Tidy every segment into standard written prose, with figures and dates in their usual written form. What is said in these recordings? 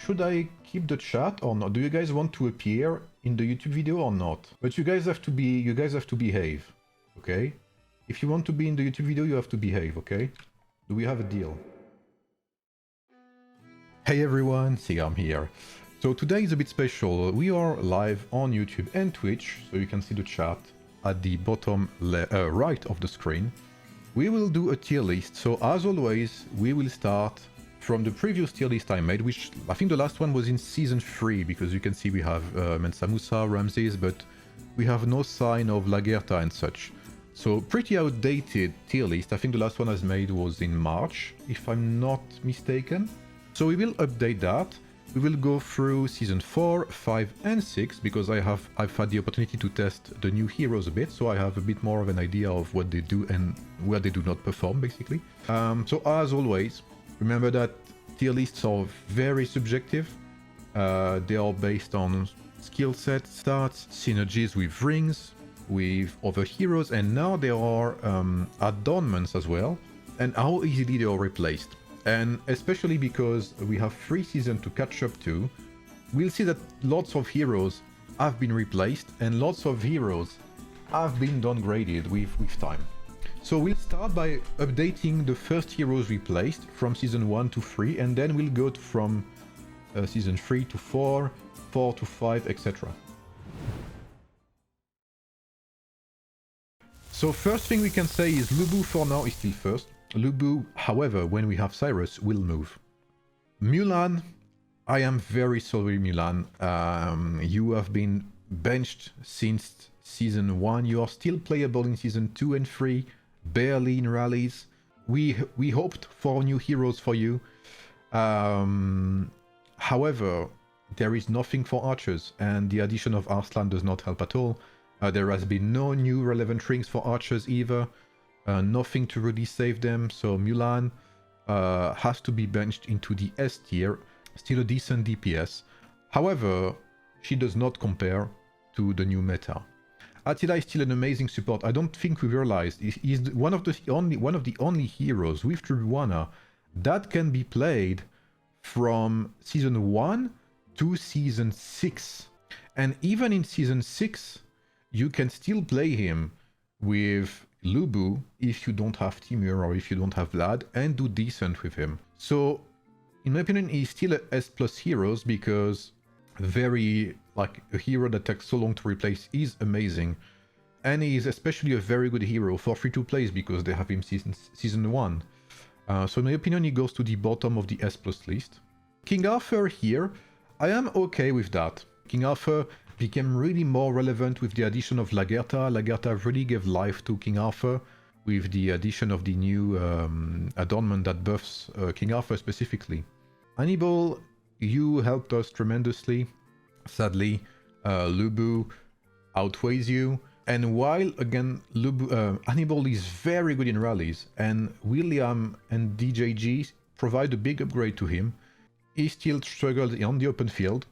should I keep the chat or not? Do you guys want to appear in the YouTube video or not? But you guys have to behave, okay? If you want to be in the YouTube video, you have to behave, okay? Do we have a deal? Hey everyone, see I'm here. So today is a bit special. We are live on YouTube and Twitch, so you can see the chat at the bottom right of the screen. We will do a tier list, so as always, we will start from the previous tier list I made, which I think the last one was in Season 3, because you can see we have Mensa Musa, Ramses, but we have no sign of Lagerta and such. So pretty outdated tier list. I think the last one I made was in March, if I'm not mistaken. So we will update that. We will go through Season 4, 5 and 6, because I've had the opportunity to test the new heroes a bit, so I have a bit more of an idea of what they do and where they do not perform, basically. So as always, remember that tier lists are very subjective. They are based on skill sets, stats, synergies with rings, with other heroes, and now there are adornments as well, and how easily they are replaced. And especially because we have 3 seasons to catch up to, we'll see that lots of heroes have been replaced and lots of heroes have been downgraded with time. So we'll start by updating the first heroes replaced from Season 1 to 3, and then we'll go from Season 3 to 4, 4 to 5, etc. So first thing we can say is Lubu for now is still first. Lubu, however, when we have Cyrus, will move. Mulan, I am very sorry, Mulan. You have been benched since Season 1. You are still playable in Season 2 and 3, barely in rallies. We hoped for new heroes for you. However, there is nothing for archers, and the addition of Arslan does not help at all. There has been no new relevant rings for archers either. Nothing to really save them, so Mulan has to be benched into the S tier. Still a decent DPS. However, she does not compare to the new meta. Attila is still an amazing support. I don't think we realized he's one of the only heroes with Tribuana that can be played from Season 1 to Season 6. And even in Season 6, you can still play him with Lubu if you don't have Timur or if you don't have Vlad, and do decent with him. So in my opinion, he's still a S+ heroes, because a hero that takes so long to replace is amazing, and he is especially a very good hero for free-to-plays because they have him season 1. So in my opinion, he goes to the bottom of the S+ list. King Arthur here, I am okay with that. King Arthur became really more relevant with the addition of Lagerta. Lagerta really gave life to King Arthur with the addition of the new adornment that buffs King Arthur specifically. Hannibal, you helped us tremendously. Sadly, Lubu outweighs you. And while, again, Hannibal is very good in rallies, and William and DJG provide a big upgrade to him, he still struggles on the open field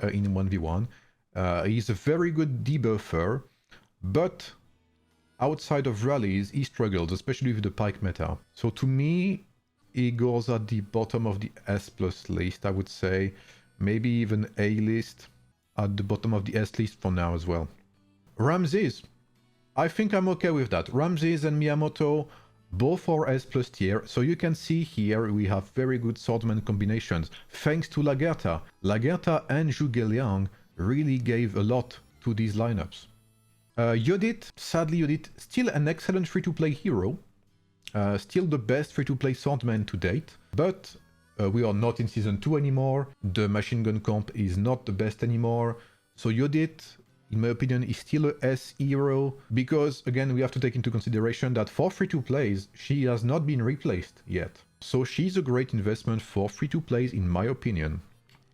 in 1v1. He's a very good debuffer, but outside of rallies, he struggles, especially with the Pike meta. So to me, he goes at the bottom of the S+ list, I would say. Maybe even A list, at the bottom of the S list for now as well. Ramses, I think I'm okay with that. Ramses and Miyamoto, both are S+ tier, so you can see here we have very good swordsman combinations, thanks to Lagerta. Lagerta and Zhuge Liang really gave a lot to these lineups. Yodit, sadly Yodit, still an excellent free-to-play hero, still the best free-to-play swordsman to date, but we are not in Season 2 anymore, the machine gun comp is not the best anymore, so Yodit, in my opinion, is still a S hero, because again we have to take into consideration that for free-to-plays, she has not been replaced yet. So she's a great investment for free-to-plays in my opinion.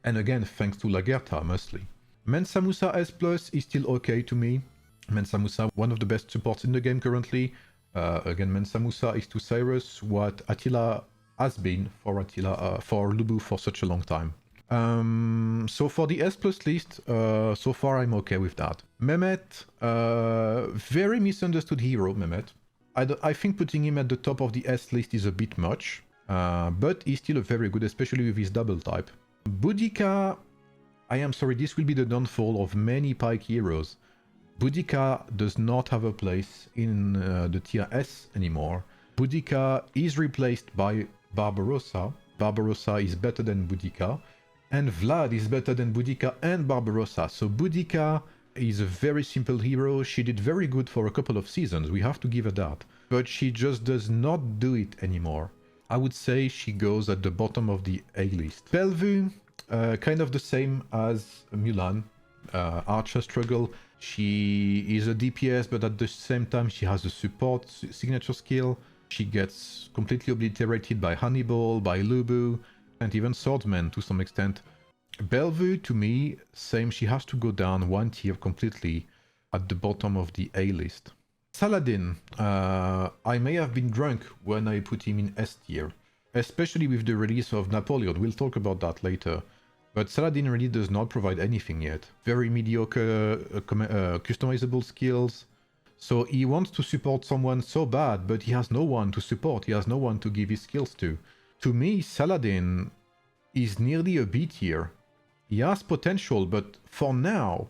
And again, thanks to Lagerta mostly. Mensa Musa S+ is still okay to me. Mensa Musa, one of the best supports in the game currently. Again, Mensa Musa is to Cyrus what Attila has been for Lubu for such a long time. So for the S+ list, so far I'm okay with that. Mehmet, very misunderstood hero, Mehmet. I think putting him at the top of the S list is a bit much, but he's still very good, especially with his double type. Boudica, I am sorry, this will be the downfall of many pike heroes. Boudica does not have a place in the tier S anymore. Boudica is replaced by Barbarossa. Barbarossa is better than Boudica. And Vlad is better than Boudica and Barbarossa. So Boudica is a very simple hero. She did very good for a couple of seasons, we have to give her that. But she just does not do it anymore. I would say she goes at the bottom of the A list. Bellevue, kind of the same as Mulan. Archer struggle. She is a DPS, but at the same time she has a support signature skill. She gets completely obliterated by Hannibal, by Lubu, and even Swordsman to some extent. Bellevue, to me, same, she has to go down one tier completely at the bottom of the A list. Saladin, I may have been drunk when I put him in S tier, especially with the release of Napoleon, we'll talk about that later. But Saladin really does not provide anything yet. Very mediocre customizable skills. So he wants to support someone so bad, but he has no one to support, he has no one to give his skills to. To me, Saladin is nearly a B tier. He has potential, but for now,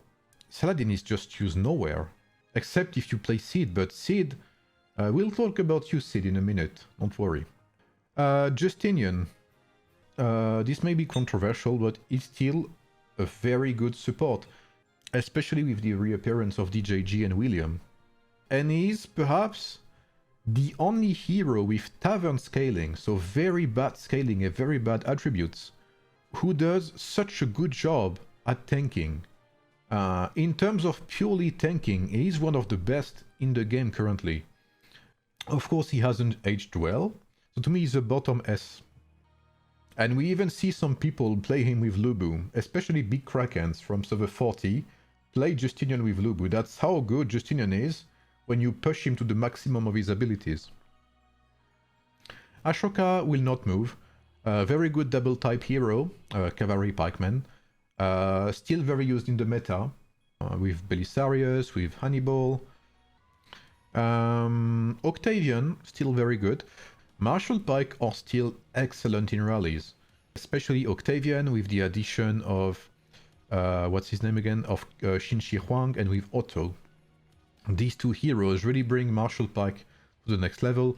Saladin is just used nowhere. Except if you play Sid, but Sid... we'll talk about you, Sid, in a minute, don't worry. Justinian. This may be controversial, but it's still a very good support. Especially with the reappearance of DJG and William. And he's perhaps the only hero with tavern scaling, so very bad scaling and very bad attributes, who does such a good job at tanking. In terms of purely tanking, he is one of the best in the game currently. Of course, he hasn't aged well, so to me he's a bottom S. And we even see some people play him with Lubu, especially big Krakens from server 40, play Justinian with Lubu. That's how good Justinian is when you push him to the maximum of his abilities. Ashoka will not move. Very good double type hero, cavalry pikeman. Still very used in the meta, with Belisarius, with Hannibal. Octavian, still very good. Martial pike are still excellent in rallies. Especially Octavian with the addition of, what's his name again, of Xin Shi Huang, and with Otto. These two heroes really bring Martial pike to the next level.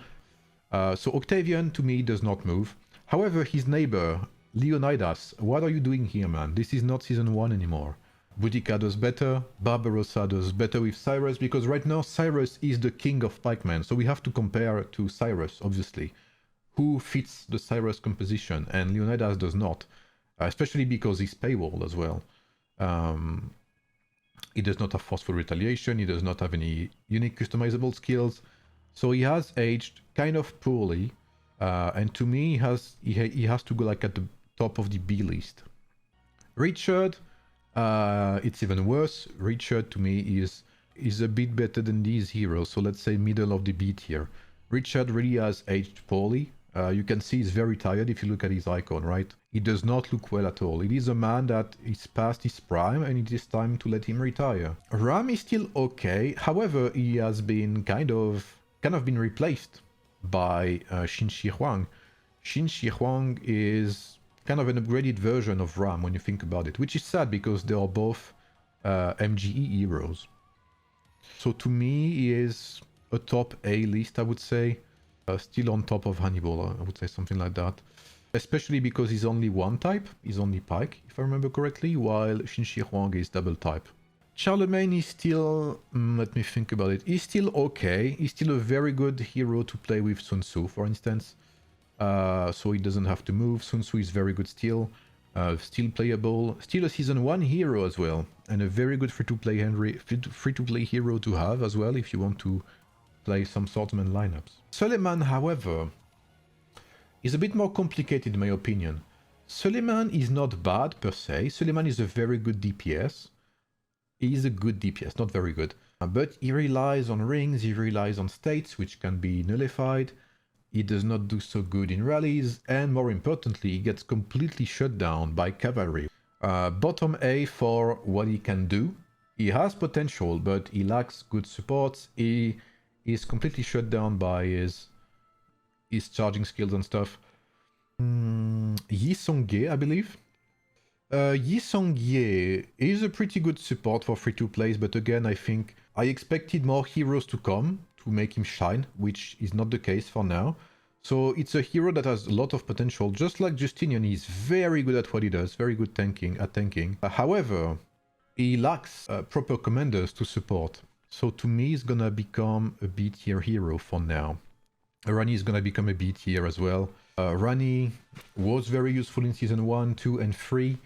So Octavian, to me, does not move. However, his neighbor, Leonidas, what are you doing here, man? This is not Season 1 anymore. Boudica does better, Barbarossa does better with Cyrus, because right now Cyrus is the king of pikemen, so we have to compare to Cyrus, obviously. Who fits the Cyrus composition, and Leonidas does not. Especially because he's paywall as well. He does not have forceful retaliation, he does not have any unique customizable skills. So he has aged kind of poorly. And to me, he has to go like at the top of the B list. Richard, it's even worse. Richard to me is a bit better than these heroes, so let's say middle of the B tier. Richard really has aged poorly. You can see he's very tired if you look at his icon, right? He does not look well at all. It is a man that is past his prime and it is time to let him retire. Ram is still okay, however, he has been kind of been replaced by Xin Shi Huang. Xin Shi Huang is kind of an upgraded version of Ram when you think about it, which is sad because they are both MGE heroes. So to me, he is a top A list, I would say. Still on top of Hannibal, I would say something like that. Especially because he's only one type, he's only Pike, if I remember correctly, while Xin Shi Huang is double type. Charlemagne is still, let me think about it, he's still okay. He's still a very good hero to play with Sun Tzu, for instance. So he doesn't have to move. Sun Tzu is very good still. Still playable. Still a Season 1 hero as well. And a very good free-to-play hero to have as well if you want to play some swordsman lineups. Suleiman, however, is a bit more complicated in my opinion. Suleiman is not bad per se. Suleiman is a very good DPS. He is a good DPS, not very good. But he relies on rings, he relies on states, which can be nullified. He does not do so good in rallies, and more importantly, he gets completely shut down by cavalry. Bottom A for what he can do. He has potential, but he lacks good supports. He is completely shut down by his charging skills and stuff. Yi Song-ge, I believe. Yi Song-ye is a pretty good support for free-to-plays, but again, I think I expected more heroes to come to make him shine, which is not the case for now. So it's a hero that has a lot of potential. Just like Justinian, he's very good at what he does, very good at tanking. However, he lacks proper commanders to support. So to me, he's gonna become a B tier hero for now. Rani is gonna become a B tier as well. Rani was very useful in season 1, 2, and 3,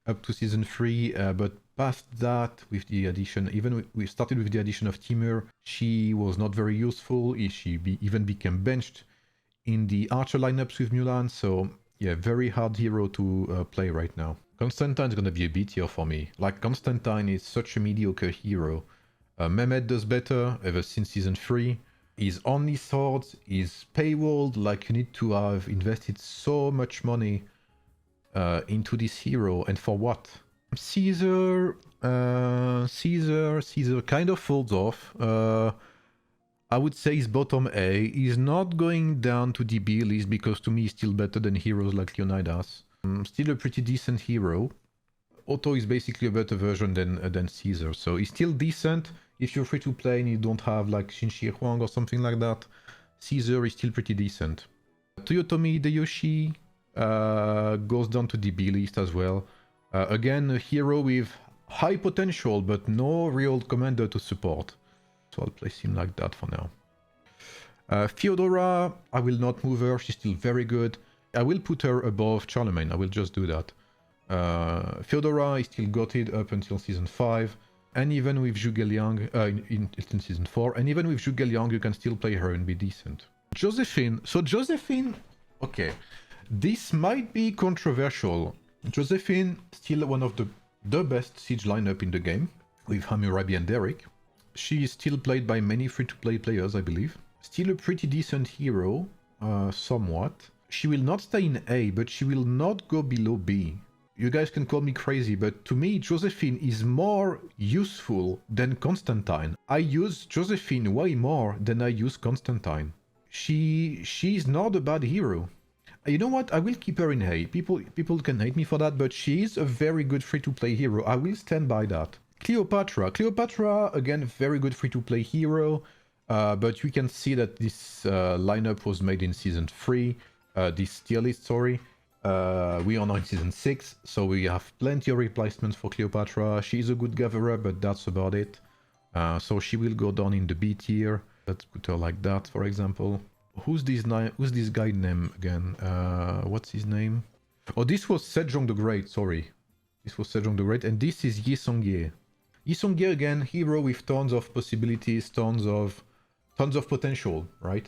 up to season 3, but past that, with the addition, we started with the addition of Timur, she was not very useful. Even became benched in the Archer lineups with Mulan, so yeah, very hard hero to play right now. Constantine's gonna be a B tier for me. Like, Constantine is such a mediocre hero. Mehmet does better ever since season 3. His only sword is paywalled, like you need to have invested so much money into this hero, and for what? Caesar kind of folds off. I would say he's bottom A. He's not going down to the B list because to me he's still better than heroes like Leonidas. Still a pretty decent hero. Otto is basically a better version than Caesar, so he's still decent. If you're free to play and you don't have like Xin Shi Huang or something like that, Caesar is still pretty decent. Toyotomi Hideyoshi goes down to the B list as well. Again, a hero with high potential but no real commander to support. So I'll place him like that for now. Theodora, I will not move her, she's still very good. I will put her above Charlemagne, I will just do that. Theodora is still gutted up until season 5. And even with Zhuge Liang, in season 4, and even with Zhuge Liang, you can still play her and be decent. Josephine. So Josephine, okay, this might be controversial. Josephine, still one of the best siege lineup in the game, with Hammurabi and Derek. She is still played by many free-to-play players, I believe. Still a pretty decent hero, somewhat. She will not stay in A, but she will not go below B. You guys can call me crazy, but to me, Josephine is more useful than Constantine. I use Josephine way more than I use Constantine. She's not a bad hero. You know what? I will keep her in A. People can hate me for that, but she is a very good free-to-play hero. I will stand by that. Cleopatra. Cleopatra, again, very good free-to-play hero, but we can see that this lineup was made in season 3, this tier list, sorry. We are now in season 6, so we have plenty of replacements for Cleopatra. She's a good gatherer, but that's about it. So she will go down in the B tier. Let's put her like that, for example. Who's this guy name again? What's his name? Oh, this was Sejong the Great, sorry. This was Sejong the Great, and this is Yi Song-ye. Yi Song-ye, again, hero with tons of possibilities, tons of potential, right?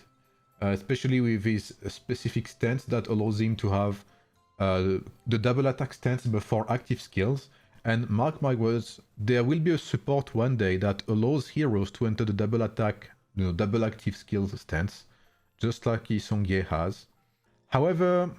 Especially with his specific stance that allows him to have the double attack stance before active skills, and mark my words, there will be a support one day that allows heroes to enter the double attack, double active skills stance, just like Yi Song-ye has. However,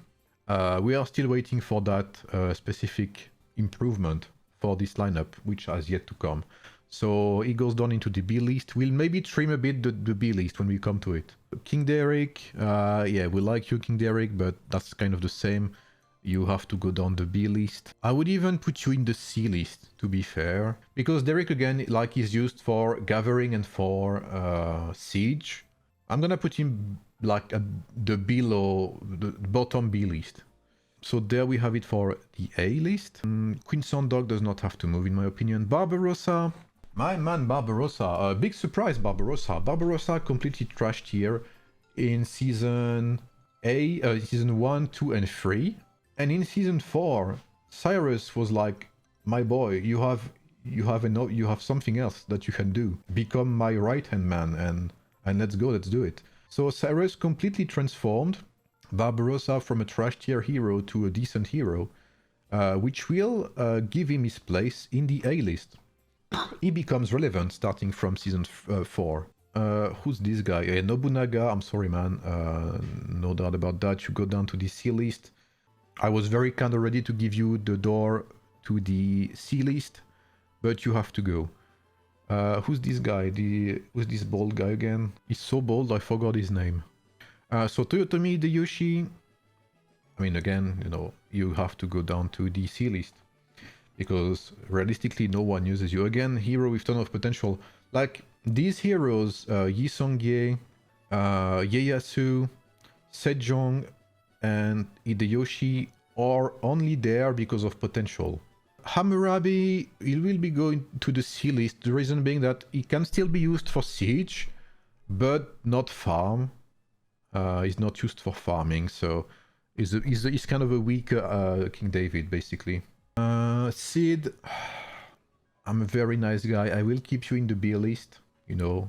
we are still waiting for that specific improvement for this lineup, which has yet to come. So he goes down into the B list. We'll maybe trim a bit the B list when we come to it. King Derek, yeah, we like you, King Derek, but that's kind of the same. You have to go down the B list. I would even put you in the C list, to be fair. Because Derek, again, like, is used for gathering and for siege. I'm gonna put him like at the bottom B list. So there we have it for the A list. Queen Sondog does not have to move, in my opinion. Barbarossa. My man Barbarossa. Big surprise, Barbarossa. Barbarossa completely trashed here in season 1, 2, and 3. And in season 4, Cyrus was like, my boy, you have something else that you can do. Become my right-hand man and let's go, let's do it. So Cyrus completely transformed Barbarossa from a trash tier hero to a decent hero, which will give him his place in the A list. He becomes relevant starting from season 4. Who's this guy? Nobunaga, I'm sorry man, no doubt about that. You go down to the C list. I was very kind of ready to give you the door to the C list, but you have to go. Who's this guy? Who's this bald guy again? He's so bald, I forgot his name. So Toyotomi Hideyoshi, I mean, again, you have to go down to the C list. because realistically no one uses you. Again, hero with ton of potential. Like these heroes, Yi Song-ye, Ieyasu, Sejong, and Hideyoshi are only there because of potential. Hammurabi, he will be going to the C list, the reason being that he can still be used for siege, but not farm. He's not used for farming, so he's kind of a weak King David, basically. Sid, I'm a very nice guy. I will keep you in the B list, you know.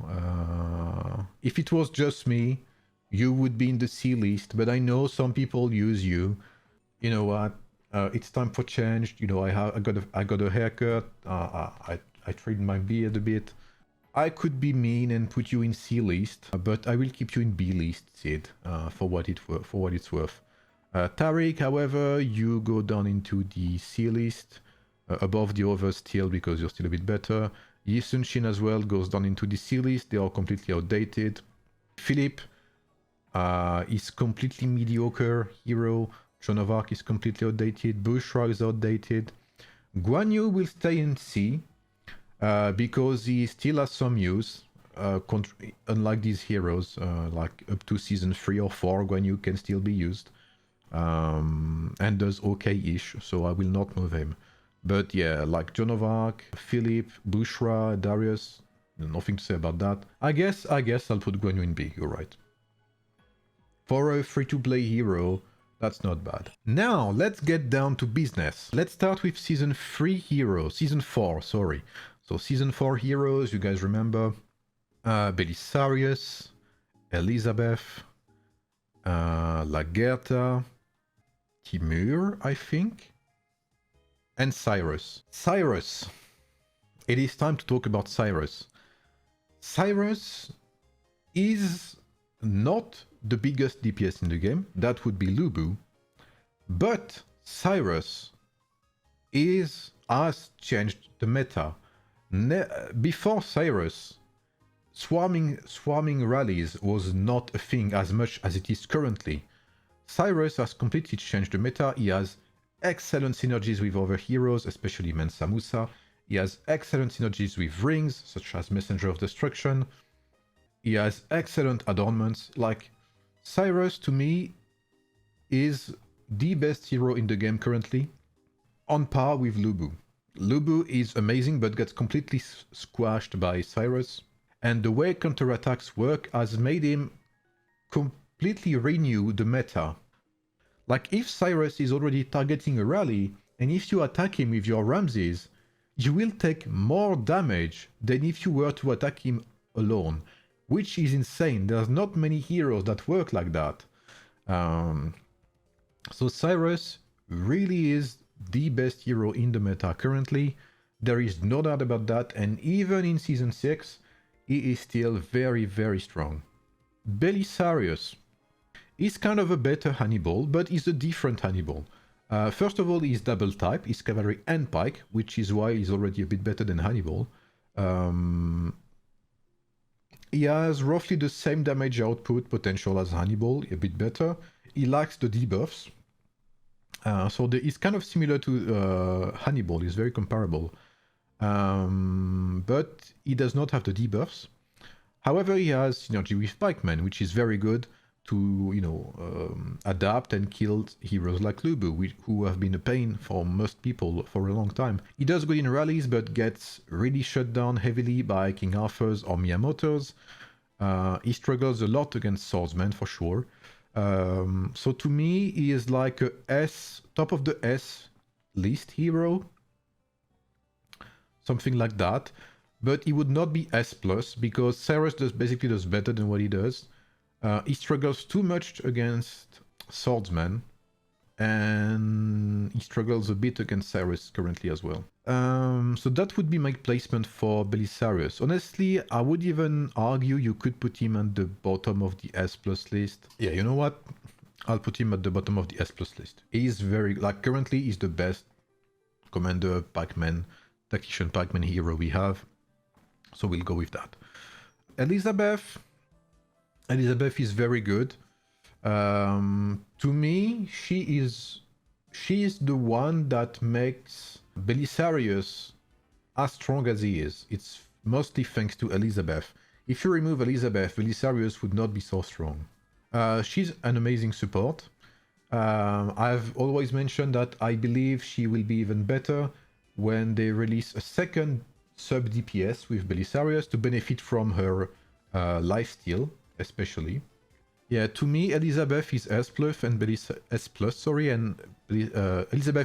If it was just me, you would be in the C list, but I know some people use you. You know what? It's time for change. You know, I got a haircut. I trimmed my beard a bit. I could be mean and put you in C list, but I will keep you in B list, Sid, for what it's worth. Tariq, however, you go down into the C list, above the others still because you're still a bit better. Yi Sun-shin as well goes down into the C list. They are completely outdated. Philip is completely mediocre hero. Joan of Arc is completely outdated. Bushra is outdated. Guan Yu will stay in C. Because he still has some use, unlike these heroes, like up to season 3 or 4, Guan Yu can still be used, and does okay-ish, so I will not move him. But yeah, like Joan of Arc, Philip, Bushra, Darius, nothing to say about that. I guess I'll put Guan Yu in B, you're right. For a free-to-play hero, that's not bad. Now, let's get down to business. Let's start with season 3 heroes, season 4, sorry. So season 4 heroes, you guys remember Belisarius, Elizabeth, Lagertha, Timur, I think, and Cyrus. Cyrus. It is time to talk about Cyrus. Cyrus is not the biggest DPS in the game. That would be Lubu. But Cyrus has changed the meta. Before Cyrus, swarming rallies was not a thing as much as it is currently. Cyrus has completely changed the meta. He has excellent synergies with other heroes, especially Mensa Musa. He has excellent synergies with rings, such as Messenger of Destruction. He has excellent adornments. Like, Cyrus, to me, is the best hero in the game currently, on par with Lubu. Lubu is amazing, but gets completely squashed by Cyrus. And the way counterattacks work has made him completely renew the meta. Like, if Cyrus is already targeting a rally, and if you attack him with your Ramses, you will take more damage than if you were to attack him alone, which is insane. There's not many heroes that work like that. So Cyrus really is the best hero in the meta currently. There is no doubt about that, and even in season 6, he is still very, very strong. Belisarius is kind of a better Hannibal, but he's a different Hannibal. First of all, he's double type, he's cavalry and pike, which is why he's already a bit better than Hannibal. He has roughly the same damage output potential as Hannibal, a bit better. He lacks the debuffs. So he's kind of similar to Hannibal, he's very comparable. But he does not have the debuffs. However, he has synergy with pikemen, which is very good to, you know, adapt and kill heroes like Lubu, who have been a pain for most people for a long time. He does good in rallies, but gets really shut down heavily by King Arthur's or Miyamoto's. He struggles a lot against swordsmen, for sure. So to me, he is like a top of the S list hero. Something like that. But he would not be S+, because Cyrus basically does better than what he does. He struggles too much against swordsmen, and he struggles a bit against Cyrus currently as well. So that would be my placement for Belisarius. Honestly, I would even argue you could put him at the bottom of the S+ list. Yeah, you know what? I'll put him at the bottom of the S+ list. He's very, like, currently he's the best commander, pikeman, tactician pikeman hero we have. So we'll go with that. Elizabeth is very good. To me, she is the one that makes Belisarius, as strong as he is, it's mostly thanks to Elizabeth. If you remove Elizabeth, Belisarius would not be so strong. She's an amazing support. I've always mentioned that I believe she will be even better when they release a second sub DPS with Belisarius to benefit from her lifesteal, especially. Yeah, to me, Elizabeth is S plus and Elizabeth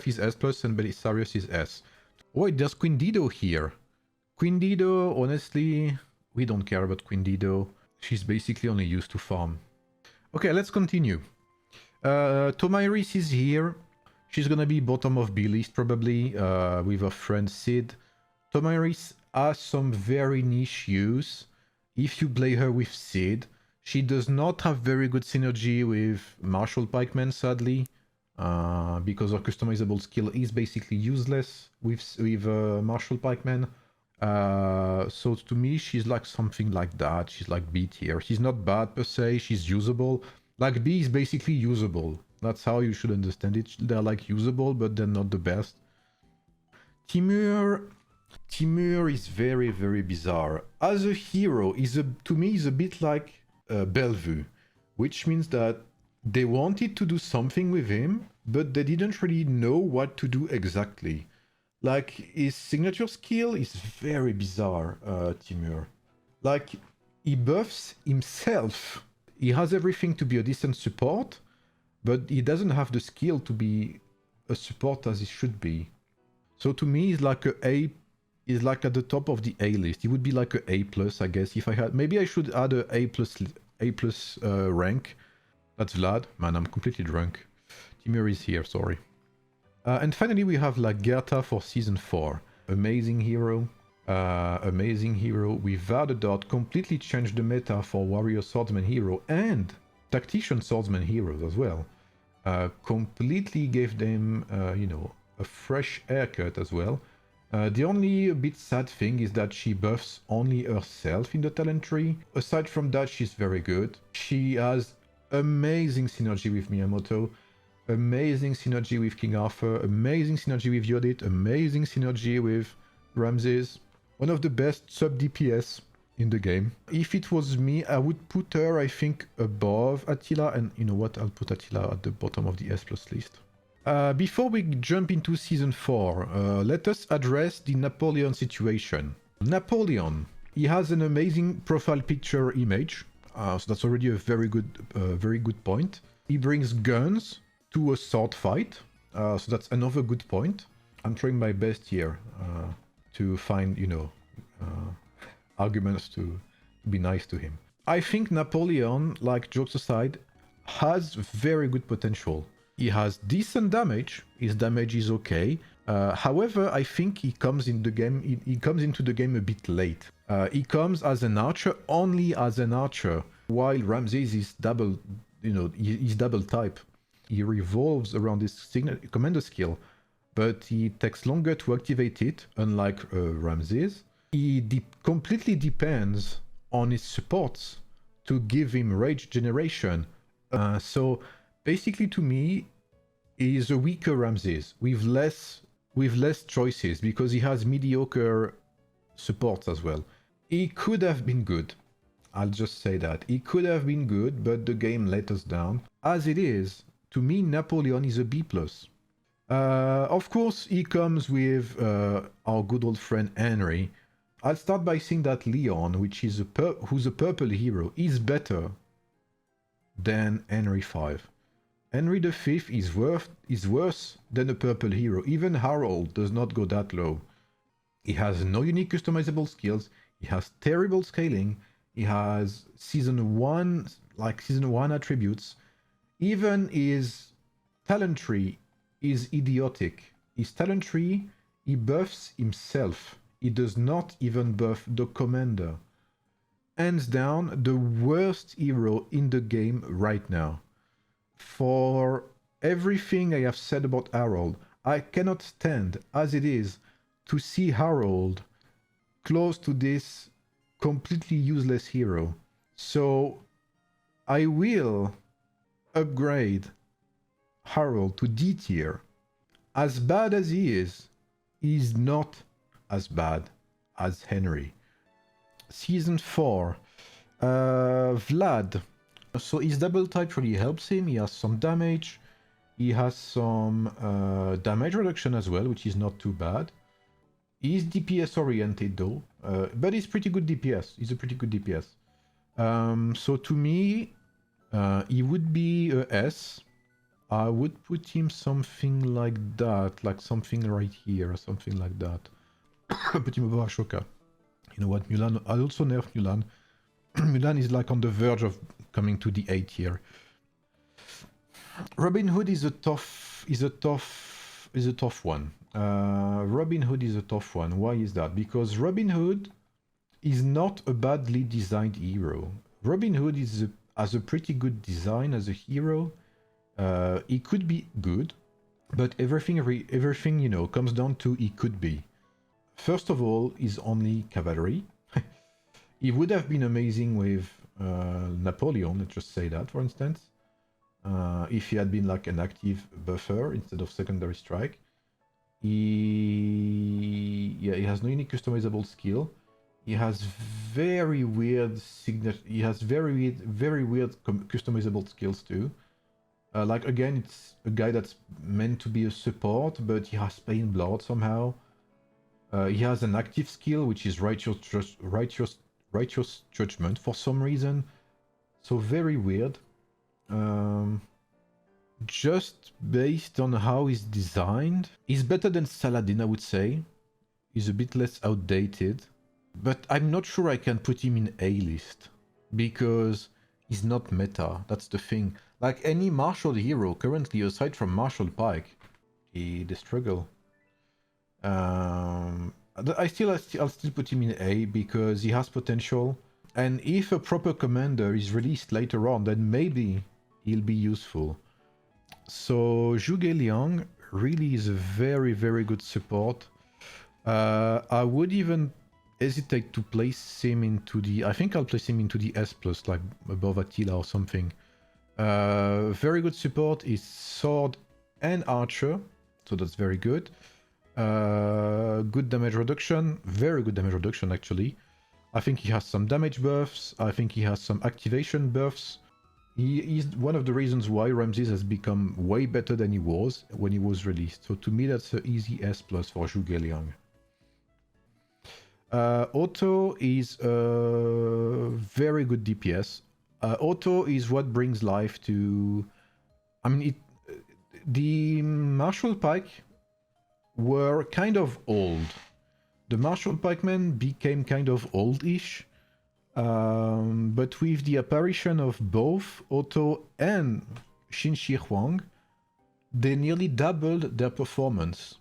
is S plus and Belisarius is S. Wait, there's Queen Dido here. Queen Dido, honestly, we don't care about Queen Dido. She's basically only used to farm. Okay, let's continue. Tomairis is here. She's gonna be bottom of B list probably with her friend Sid. Tomairis has some very niche use. If you play her with Sid, she does not have very good synergy with Martial Pikeman, sadly, because her customizable skill is basically useless with Martial Pikeman. So to me, she's like something like that. She's like B tier. She's not bad per se. She's usable. Like B is basically usable. That's how you should understand it. They're like usable, but they're not the best. Timur is very, very bizarre. As a hero, to me, is a bit like Bellevue, which means that they wanted to do something with him, but they didn't really know what to do exactly. Like, his signature skill is very bizarre, Timur. Like, he buffs himself. He has everything to be a decent support, but he doesn't have the skill to be a support as he should be. So to me, he's like he's like at the top of the A list. He would be like a A+, I guess, if I had... Maybe I should add a A+ rank. That's Vlad. Man, I'm completely drunk. Timur is here, sorry. And finally, we have like Gerta for Season 4. Amazing hero. Amazing hero. Without a doubt, completely changed the meta for Warrior Swordsman hero and Tactician Swordsman heroes as well. Completely gave them, you know, a fresh haircut as well. The only bit sad thing is that she buffs only herself in the talent tree. Aside from that, she's very good. She has amazing synergy with Miyamoto, amazing synergy with King Arthur, amazing synergy with Yodit, amazing synergy with Ramses. One of the best sub DPS in the game. If it was me, I would put her, I think, above Attila, and you know what, I'll put Attila at the bottom of the S+ list. Before we jump into Season 4, let us address the Napoleon situation. Napoleon, he has an amazing profile picture image, so that's already a very good point. He brings guns to a sword fight, so that's another good point. I'm trying my best here to find, you know, arguments to be nice to him. I think Napoleon, like jokes aside, has very good potential. He has decent damage. His damage is okay. However, I think he comes in the game. He comes into the game a bit late. He comes as an archer, only as an archer, while Ramses is double. You know, he's double type. He revolves around his commander skill, but he takes longer to activate it. Unlike Ramses, he completely depends on his supports to give him rage generation. So. Basically, to me, he is a weaker Ramses with less choices because he has mediocre supports as well. He could have been good. I'll just say that. He could have been good, but the game let us down. As it is, to me, Napoleon is a B+. Of course, he comes with our good old friend Henry. I'll start by saying that Leon, which is who's a purple hero, is better than Henry V. Henry V is worse than a purple hero. Even Harold does not go that low. He has no unique customizable skills. He has terrible scaling. He has season 1 attributes. Even his talent tree is idiotic. His talent tree, he buffs himself. He does not even buff the commander. Hands down, the worst hero in the game right now. For everything I have said about Harold, I cannot stand, as it is, to see Harold close to this completely useless hero. So I will upgrade Harold to D tier. As bad as he is is not as bad as Henry. Season 4. Vlad. So his double type really helps him. He has some damage. He has some damage reduction as well, which is not too bad. He's DPS oriented though, but he's pretty good DPS. He's a pretty good DPS. So to me, he would be a S. I would put him something like that, like something right here, or something like that. Put him above Ashoka. You know what, Mulan, I also nerf Mulan. Mulan is like on the verge of coming to the 8 here. Robin Hood is a tough one. Robin Hood is a tough one. Why is that? Because Robin Hood is not a badly designed hero. Robin Hood has a pretty good design as a hero. He could be good, but everything you know comes down to he could be. First of all, he's only cavalry. He would have been amazing with Napoleon, let's just say that, for instance. If he had been like an active buffer instead of secondary strike. He has no unique customizable skill. He has very weird customizable skills too. Like again, it's a guy that's meant to be a support, but he has pain blood somehow. He has an active skill, which is righteous judgment for some reason. So very weird. Just based on how he's designed, he's better than Saladin, I would say. He's a bit less outdated, but I'm not sure I can put him in A list because he's not meta. That's the thing. Like any martial hero currently, aside from Marshall Pike, they struggle. I'll still put him in A because he has potential, and if a proper commander is released later on, then maybe he'll be useful. So Zhuge Liang really is a very, very good support. I would even hesitate to place him into the... I think I'll place him into the S+, like above Attila or something. Very good support is sword and archer, so that's very good. Good damage reduction, very good damage reduction actually. I think he has some damage buffs, I think he has some activation buffs. He is one of the reasons why Ramses has become way better than he was when he was released. So to me that's an easy S+ for Zhuge Liang. Otto is a very good DPS. Otto is what brings life to... I mean, the Marshall Pike were kind of old. The Marshall Pikemen became kind of oldish. But with the apparition of both Otto and Qin Shi Huang, they nearly doubled their performance.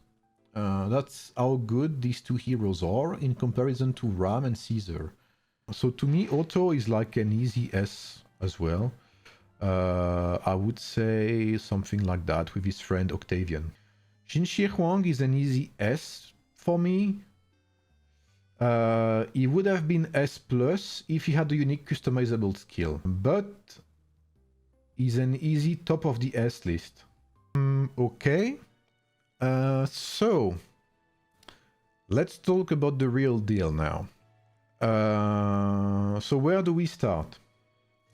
That's how good these two heroes are in comparison to Ram and Caesar. So to me, Otto is like an easy S as well. I would say something like that with his friend Octavian. Qin Shi Huang is an easy S for me. He would have been S+ if he had a unique customizable skill, but he's an easy top of the S list. Okay, so let's talk about the real deal now. So where do we start?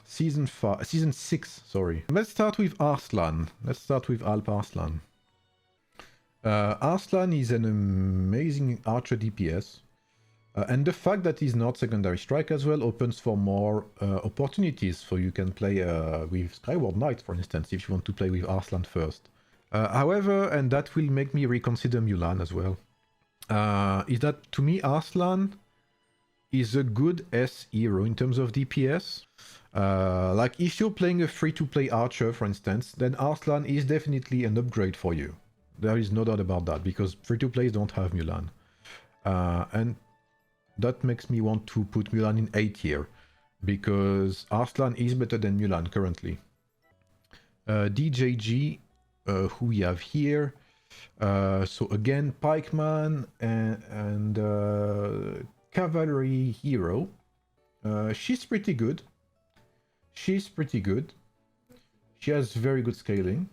Season 6, sorry. Let's start with Arslan. Let's start with Alp Arslan. Arslan is an amazing archer DPS. And the fact that he's not secondary strike as well opens for more opportunities. So you can play with Skyward Knight, for instance, if you want to play with Arslan first. However, and that will make me reconsider Mulan as well, is that to me Arslan is a good S hero in terms of DPS. Like if you're playing a free-to-play archer, for instance, then Arslan is definitely an upgrade for you. There is no doubt about that, because free-to-plays don't have Mulan. And that makes me want to put Mulan in A tier, because Arslan is better than Mulan currently. DJG, who we have here. So again, pikeman and cavalry hero. She's pretty good. She has very good scaling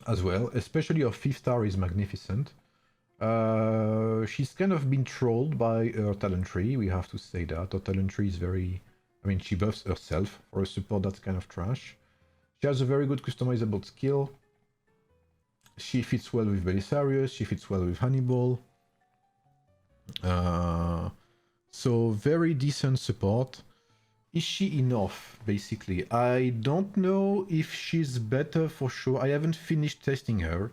as well, especially her 5th star is magnificent. She's kind of been trolled by her talent tree, we have to say that. Her talent tree is very... I mean, she buffs herself for a support that's kind of trash. She has a very good customizable skill. She fits well with Belisarius, she fits well with Hannibal. So very decent support. Is she enough, basically? I don't know if she's better for sure. I haven't finished testing her.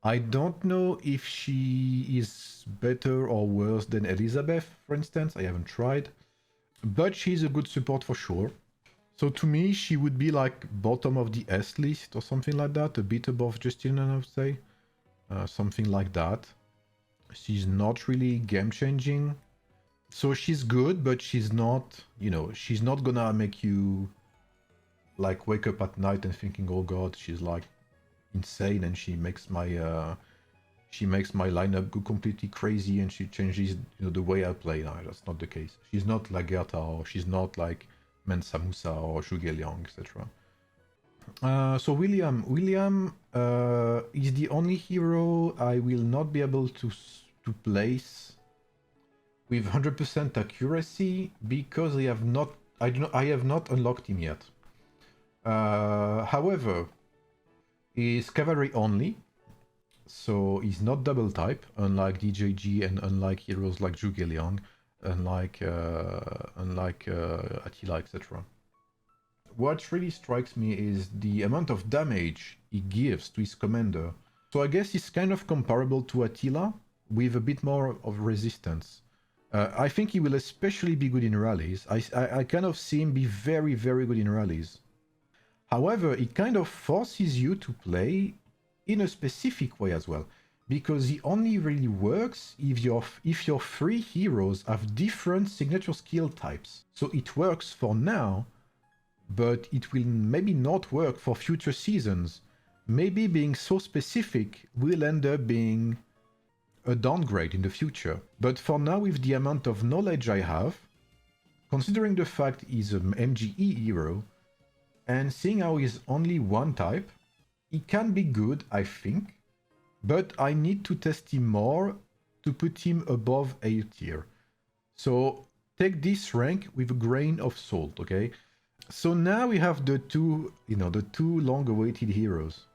I don't know if she is better or worse than Elizabeth, for instance. I haven't tried. But she's a good support for sure. So to me, she would be like bottom of the S list or something like that. A bit above Justinian, I would say. Something like that. She's not really game-changing. So she's good, but she's not, you know, she's not gonna make you like wake up at night and thinking, oh god, she's like insane and she makes my lineup go completely crazy and she changes, you know, the way I play. No, that's not the case. She's not Lagertha, or she's not like Mensa Musa or Zhuge Liang, etc. So William is the only hero I will not be able to place with 100% accuracy because I have not unlocked him yet. However, he's cavalry only, so he's not double type, unlike DJG and unlike heroes like Zhuge Liang, unlike Attila, etc. What really strikes me is the amount of damage he gives to his commander. So I guess he's kind of comparable to Attila, with a bit more of resistance. I think he will especially be good in rallies. I kind of see him be very, very good in rallies. However, it kind of forces you to play in a specific way as well, because he only really works if your three heroes have different signature skill types. So it works for now, but it will maybe not work for future seasons. Maybe being so specific will end up being a downgrade in the future. But for now, with the amount of knowledge I have, considering the fact he's an MGE hero, and seeing how he's only one type, he can be good, I think, but I need to test him more to put him above A tier. So take this rank with a grain of salt, okay? So now we have the two long-awaited heroes.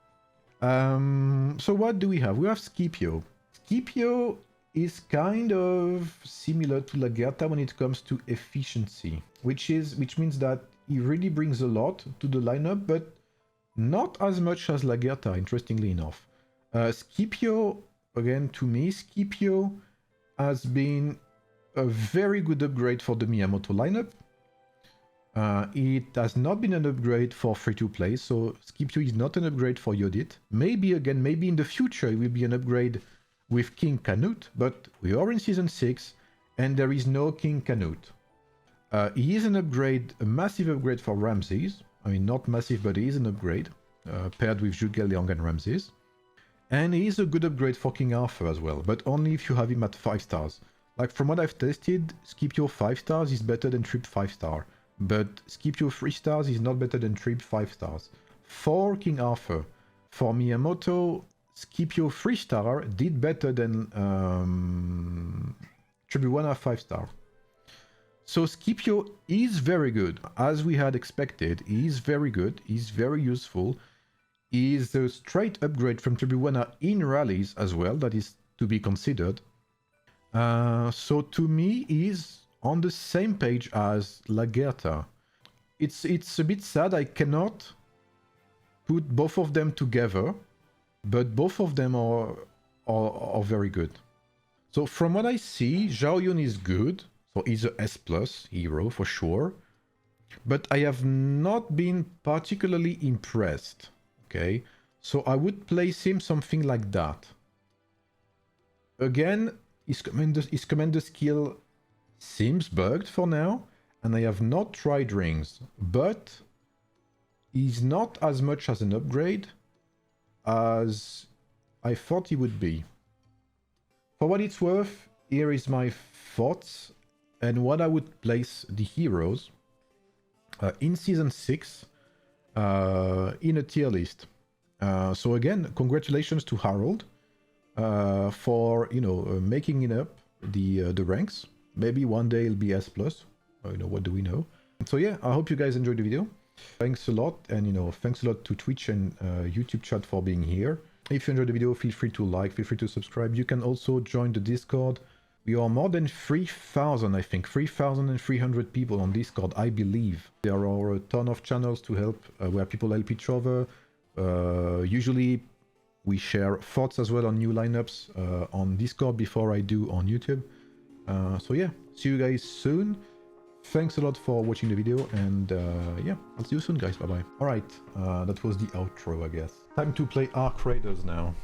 So what do we have? We have Scipio. Scipio is kind of similar to Lagertha when it comes to efficiency, which means that he really brings a lot to the lineup, but not as much as Lagertha, interestingly enough. Scipio, again, to me, Scipio has been a very good upgrade for the Miyamoto lineup. It has not been an upgrade for free-to-play, so Scipio is not an upgrade for Yodit. Maybe in the future it will be an upgrade with King Canute, but we are in Season 6, and there is no King Canute. He is an upgrade, a massive upgrade for Ramses. I mean, not massive, but he is an upgrade, paired with Zhuge Liang and Ramses. And he is a good upgrade for King Arthur as well, but only if you have him at 5 stars. Like, from what I've tested, Scipio 5 stars is better than Trip 5 star, but Scipio 3 stars is not better than Trip 5 stars. For King Arthur, for Miyamoto, Scipio 3 star did better than Tribhuwana 5 star. So Scipio is very good, as we had expected. He is very good, he's very useful. He is a straight upgrade from Tribhuwana in rallies as well, that is to be considered. So to me, he's on the same page as Lagertha. It's a bit sad I cannot put both of them together, but both of them are very good. So from what I see, Zhao Yun is good. So he's a S+ hero for sure. But I have not been particularly impressed. Okay, so I would place him something like that. Again, his commander skill seems bugged for now, and I have not tried rings, but he's not as much as an upgrade as I thought he would be. For what it's worth, here is my thoughts and what I would place the heroes in Season 6 in a tier list. So again, congratulations to Harold. for, you know, making it up the ranks. Maybe one day it'll be S+. You know, what do we know? So yeah, I hope you guys enjoyed the video. Thanks a lot, and you know, thanks a lot to Twitch and YouTube chat for being here. If you enjoyed the video, feel free to like, feel free to subscribe. You can also join the Discord. We are more than 3,000, I think, 3,300 people on Discord, I believe. There are a ton of channels to help, where people help each other. Usually we share thoughts as well on new lineups on Discord before I do on YouTube. So yeah, see you guys soon. Thanks a lot for watching the video, and yeah, I'll see you soon, guys. Bye-bye. Alright, that was the outro, I guess. Time to play Arc Raiders now.